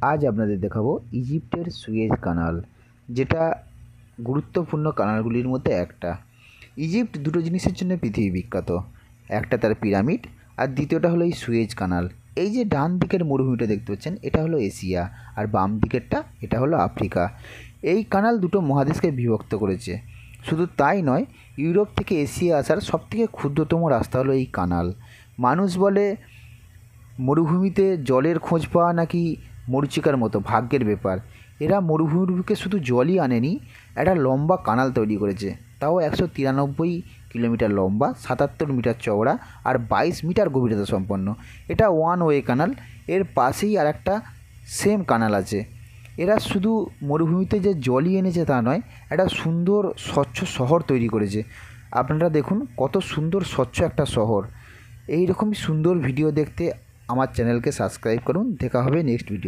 আজ আপনাদের দেখাবো ইজিপ্টের সুয়েজ কানাল, যেটা গুরুত্বপূর্ণ কানালগুলির মধ্যে একটা। ইজিপ্ট দুটো জিনিসের জন্য পৃথিবী বিখ্যাত, একটা তার পিরামিড আর দ্বিতীয়টা হলো এই সুয়েজ কানাল। এই যে ডান দিকের মরুভূমিটা দেখতে পাচ্ছেন, এটা হলো এশিয়া, আর বাম দিকেরটা এটা হলো আফ্রিকা। এই কানাল দুটো মহাদেশকে বিভক্ত করেছে। শুধু তাই নয়, ইউরোপ থেকে এশিয়া আসার সবথেকে ক্ষুদ্রতম রাস্তা হলো এই কানাল। মানুষ বলে মরুভূমিতে জলের খোঁজ পাওয়া নাকি মরীচিকার মতো ভাগ্যের ব্যাপার। এরা মরুভূমির বুকে শুধু জলই আনেনি, একটা লম্বা কানাল তৈরি করেছে, তাও 193 কিলোমিটার লম্বা, 77 মিটার চওড়া আর 22 মিটার গভীরতা সম্পন্ন। এটা ওয়ান ওয়ে কানাল। এর পাশেই আর একটা সেম কানাল আছে। এরা শুধু মরুভূমিতে যে জলই এনেছে তা নয়, একটা সুন্দর স্বচ্ছ শহর তৈরি করেছে। আপনারা দেখুন কত সুন্দর স্বচ্ছ একটা শহর। এই রকমই সুন্দর ভিডিও দেখতে আমার চ্যানেলকে সাবস্ক্রাইব করুন। দেখা হবে নেক্সট ভিডিও।